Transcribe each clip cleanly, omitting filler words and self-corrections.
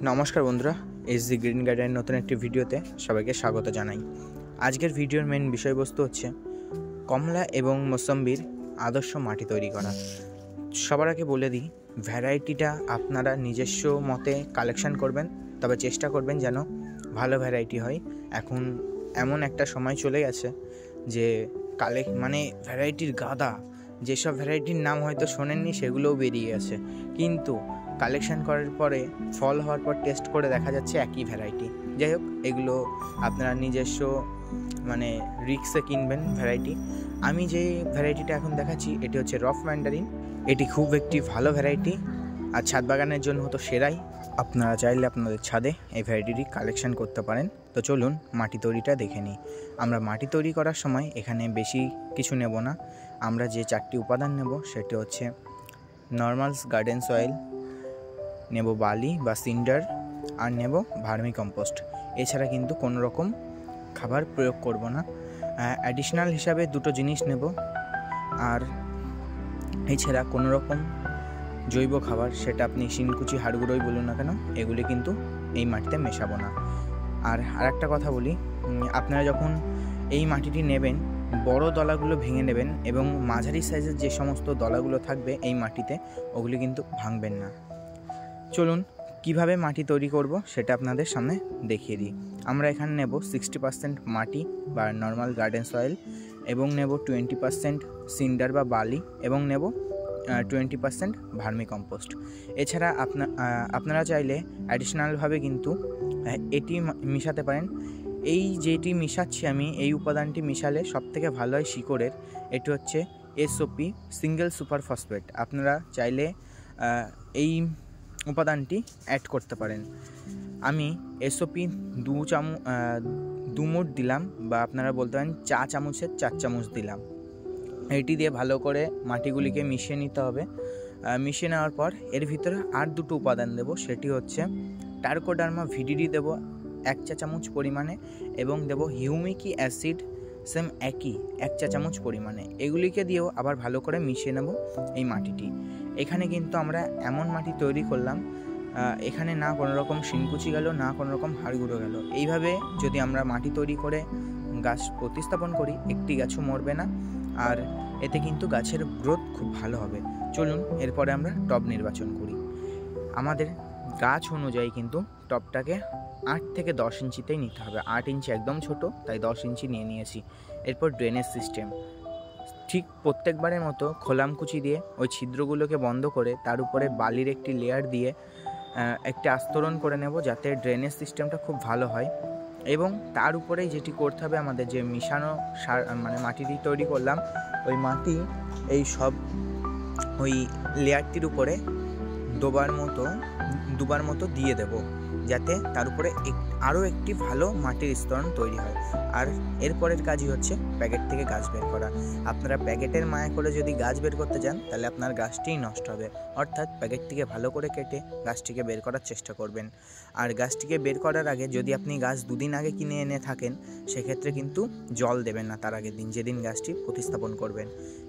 নমস্কার বন্ধুরা, SG green গার্ডেনের নতুন একটি ভিডিওতে সবাইকে স্বাগত জানাই। আজকের ভিডিওর মেন বিষয়বস্তু হচ্ছে কমলা এবং মৌসম্বির আদর্শ মাটি তৈরি করা। সবার আগে বলে দিই, ভ্যারাইটিটা আপনারা নিজস্ব মতে কালেকশন করবেন, তবে চেষ্টা করবেন যেন ভালো ভ্যারাইটি হয়। এখন এমন একটা সময় চলে গেছে যে ভ্যারাইটির গাদা, যেসব ভ্যারাইটির নাম হয়তো শোনেননি সেগুলোও বেরিয়ে গেছে, কিন্তু কালেকশন করার পরে ফল হওয়ার পর টেস্ট করে দেখা যাচ্ছে একই ভ্যারাইটি। যাই হোক, এগুলো আপনারা নিজস্ব রিক্সে কিনবেন ভ্যারাইটি। আমি যে ভ্যারাইটিটা এখন দেখাচ্ছি এটি হচ্ছে রফ ম্যান্ডারিন। এটি খুব একটি ভালো ভ্যারাইটি, আর ছাদ বাগানের জন্য হতো সেরাই। আপনারা চাইলে আপনাদের ছাদে এই ভ্যারাইটিটি কালেকশন করতে পারেন। তো চলুন মাটি তৈরিটা দেখে নিই। আমরা মাটি তৈরি করার সময় এখানে বেশি কিছু নেব না। আমরা যে 4টি উপাদান নেব সেটি হচ্ছে নর্মাল গার্ডেন সয়েল, নেব বালি বা সিন্ডার, আর নেব ভার্মি কম্পোস্ট। এছাড়া কিন্তু কোনো রকম খাবার প্রয়োগ করব না। অ্যাডিশনাল হিসাবে দুটো জিনিস নেব, আর এছাড়া কোনো রকম জৈব খাবার, সেটা আপনি শিনকুচি হাড়গুঁড়োই বলুন না কেন, এগুলি কিন্তু এই মাটিতে মেশাবো না। আর আরেকটা কথা বলি, আপনারা যখন এই মাটিটি নেবেন বড় দলাগুলো ভেঙে নেবেন, এবং মাঝারি সাইজের যে সমস্ত দলাগুলো থাকবে এই মাটিতে ওগুলি কিন্তু ভাঙবেন না। চলুন কিভাবে মাটি তৈরি করব সেটা আপনাদের সামনে দেখিয়ে দিই। আমরা এখানে নেব 60% মাটি বা নর্মাল গার্ডেন সয়েল, এবং নেব 20% সিন্ডার বা বালি, এবং নেব 20% ভার্মি কম্পোস্ট। এছাড়া আপনারা চাইলে অ্যাডিশনালভাবে কিন্তু এটি মিশাতে পারেন। এই যেটি মিশাচ্ছি আমি, এই উপাদানটি মিশালে সবথেকে ভালো হয় শিকড়ের। এটি হচ্ছে SOP, সিঙ্গেল সুপার ফসফেট। আপনারা চাইলে এই উপাদানটি অ্যাড করতে পারেন। আমি SOP 2 মুঠ দিলাম, বা আপনারা বলতে পারেন 4 চামচের 4 চামচ দিলাম। এটি দিয়ে ভালো করে মাটিগুলিকে মিশিয়ে নিতে হবে। মিশিয়ে নেওয়ার পর এর ভিতরে আর দুটো উপাদান দেব, সেটি হচ্ছে টার্কোডার্মা ভিডিডি দেব 1 চা চামচ পরিমাণে, এবং দেব হিউমিক অ্যাসিড সেম একই 1 চা চামচ পরিমাণে। এগুলিকে দিয়েও আবার ভালো করে মিশিয়ে নেব এই মাটিটি। এখানে কিন্তু আমরা এমন মাটি তৈরি করলাম, এখানে না কোনো রকম শিনকুচি গেল, না কোনো রকম হাড়গুঁড়ো গেল। এইভাবে যদি আমরা মাটি তৈরি করে গাছ প্রতিস্থাপন করি, একটি গাছও মরবে না, আর এতে কিন্তু গাছের গ্রোথ খুব ভালো হবে। চলুন এরপরে আমরা টব নির্বাচন করি। আমাদের গাছ অনুযায়ী কিন্তু টবটাকে 8 থেকে 10 ইঞ্চিতেই নিতে হবে। 8 ইঞ্চি একদম ছোট, তাই 10 ইঞ্চি নিয়েছি। এরপর ড্রেনেজ সিস্টেম ঠিক প্রত্যেকবারের মতো খোলামকুচি দিয়ে ওই ছিদ্রগুলোকে বন্ধ করে তার উপরে বালির একটি লেয়ার দিয়ে একটি আস্তরণ করে নেব, যাতে ড্রেনেজ সিস্টেমটা খুব ভালো হয়। এবং তার উপরেই যেটি করতে হবে, আমাদের যে মিশানো সার মাটিটি তৈরি করলাম, ওই মাটি এই সব ওই লেয়ারটির উপরে দুবার মতো দিয়ে দেব, যাতে তার উপরে আরও একটি ভালো মাটির স্তরণ তৈরি হয়। আর এরপরের কাজই হচ্ছে প্যাকেট থেকে গাছ বের করা। আপনারা প্যাকেটের মায়া করে যদি গাছ বের করতে যান, তাহলে আপনার গাছটিই নষ্ট হবে। অর্থাৎ প্যাকেট থেকে ভালো করে কেটে গাছটিকে বের করার চেষ্টা করবেন। আর গাছটিকে বের করার আগে যদি আপনি গাছ 2 দিন আগে কিনে এনে থাকেন, সেক্ষেত্রে কিন্তু জল দেবেন না তার আগের দিন, যেদিন গাছটি প্রতিস্থাপন করবেন।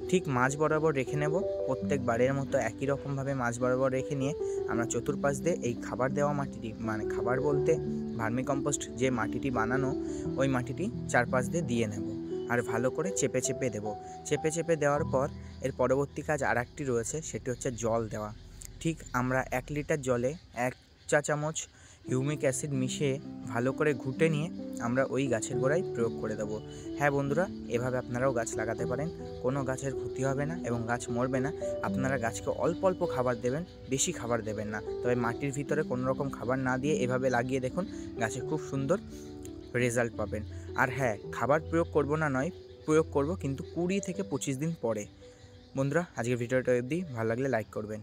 ঠিক মাঝ বরাবর রেখে নেব, প্রত্যেকবারের মতো একই রকমভাবে মাঝ বরাবর রেখে নিয়ে আমরা চতুর্পাশ দিয়ে এই খাবার দেওয়া মাটিটি, খাবার বলতে ভার্মি কম্পোস্ট যে মাটিটি বানানো, ওই মাটিটি চারপাশ দিয়ে নেব, আর ভালো করে চেপে চেপে দেব। চেপে চেপে দেওয়ার পর এর পরবর্তী কাজ আর একটি রয়েছে, সেটি হচ্ছে জল দেওয়া। ঠিক আমরা 1 লিটার জলে 1 চা চামচ হিউমিক অ্যাসিড মিশিয়ে ভালো করে ঘুটে নিয়ে আমরা ওই গাছের গোড়ায় প্রয়োগ করে দেবো। হ্যাঁ বন্ধুরা, এভাবে আপনারাও গাছ লাগাতে পারেন, কোনো গাছের ক্ষতি হবে না এবং গাছ মরবে না। আপনারা গাছকে অল্প অল্প খাবার দেবেন, বেশি খাবার দেবেন না। তবে মাটির ভিতরে কোনো রকম খাবার না দিয়ে এভাবে লাগিয়ে দেখুন, গাছে খুব সুন্দর রেজাল্ট পাবেন। আর হ্যাঁ, খাবার প্রয়োগ করব না নয়, প্রয়োগ করব, কিন্তু 20 থেকে 25 দিন পরে। বন্ধুরা, আজকের ভিডিওটা অবধি, ভালো লাগলে লাইক করবেন।